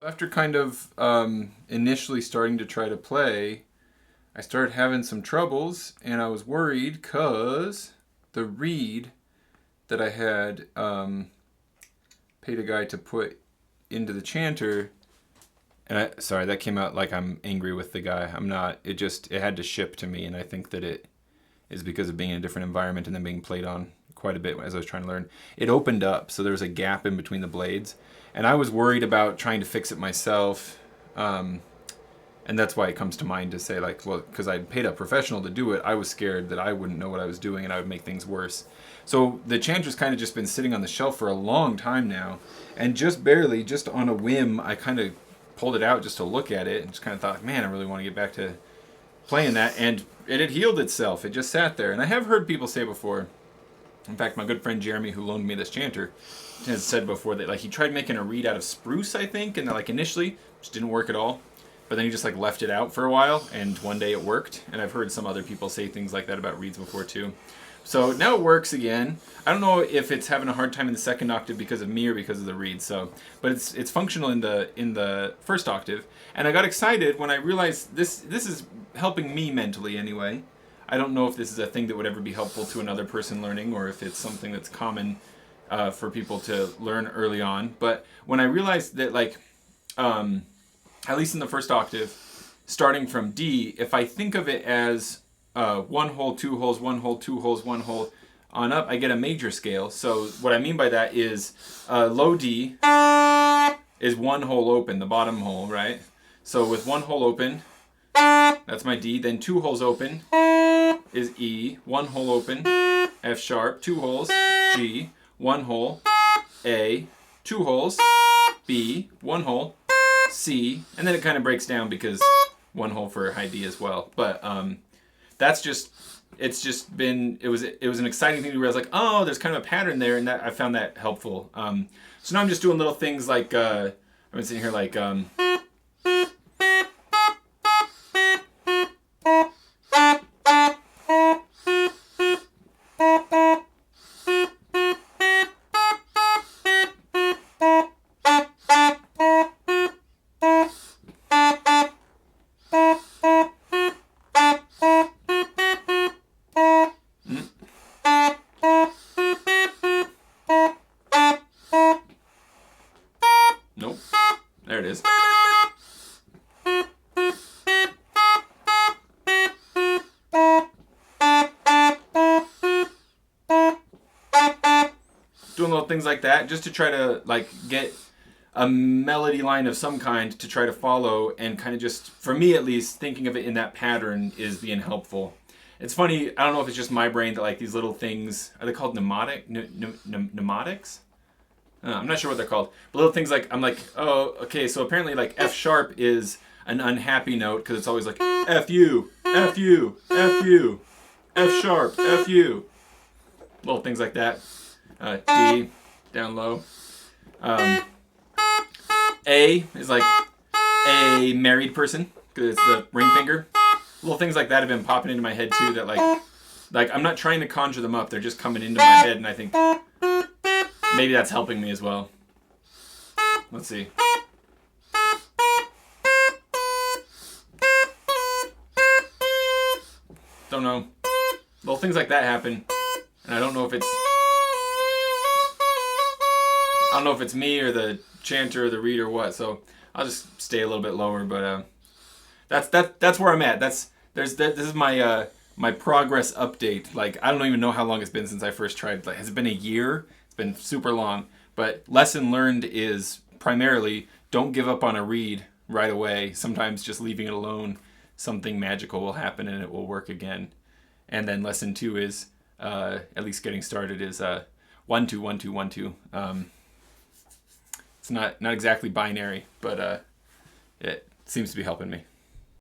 After kind of initially starting to try to play, I started having some troubles, and I was worried because the reed that I had paid a guy to put into the chanter, and sorry, that came out like I'm angry with the guy. I'm not. It had to ship to me, and I think that it is because of being in a different environment and then being played on quite a bit as I was trying to learn. It opened up, so there was a gap in between the blades, and I was worried about trying to fix it myself. And that's why it comes to mind to say, like, well, because I paid a professional to do it, I was scared that I wouldn't know what I was doing and I would make things worse. So the chanter's kind of just been sitting on the shelf for a long time now, and just barely, just on a whim, I kind of pulled it out just to look at it and just kind of thought, man, I really want to get back to playing that, and it had healed itself. It just sat there. And I have heard people say before, in fact, my good friend Jeremy, who loaned me this chanter, has said before that, like, he tried making a reed out of spruce, I think, and like initially just didn't work at all. But then he just like left it out for a while, and one day it worked. And I've heard some other people say things like that about reeds before too. So now it works again. I don't know if it's having a hard time in the second octave because of me or because of the reed. So, but it's functional in the first octave. And I got excited when I realized this is helping me mentally anyway. I don't know if this is a thing that would ever be helpful to another person learning, or if it's something that's common for people to learn early on. But when I realized that, like, at least in the first octave, starting from D, if I think of it as one hole, two holes, one hole, two holes, one hole on up, I get a major scale. So what I mean by that is low D is one hole open, the bottom hole, right? So with one hole open, that's my D. Then two holes open is E. One hole open, F sharp. Two holes, G. One hole, A. Two holes, B. One hole, C, and then it kind of breaks down because one hole for high D as well. But that's just, it's just been, it was an exciting thing to realize, like, oh, there's kind of a pattern there, and that I found that helpful. So now I'm just doing little things like, I've been sitting here like, nope, there it is. Doing little things like that just to try to, like, get a melody line of some kind to try to follow, and kind of just, for me at least, thinking of it in that pattern is being helpful. It's funny, I don't know if it's just my brain that, like, these little things, are they called mnemonics? I'm not sure what they're called. But little things like, I'm like, oh, okay, so apparently, like, F sharp is an unhappy note because it's always like, F U, F U, F U, F sharp, F U. Little things like that. D, down low. A is like a married person because it's the ring finger. Little things like that have been popping into my head too, that like I'm not trying to conjure them up, they're just coming into my head, and I think maybe that's helping me as well. Let's see. Don't know. Little things like that happen, and I don't know if it's me or the chanter or the reed or what. So I'll just stay a little bit lower. But that's where I'm at. This is my my progress update. Like, I don't even know how long it's been since I first tried. Like, has it been a year? It's been super long. But lesson learned is primarily don't give up on a reed right away. Sometimes just leaving it alone, something magical will happen and it will work again. And then lesson 2 is, at least getting started, is 1 2 1 2 1 2. It's not exactly binary, but it seems to be helping me.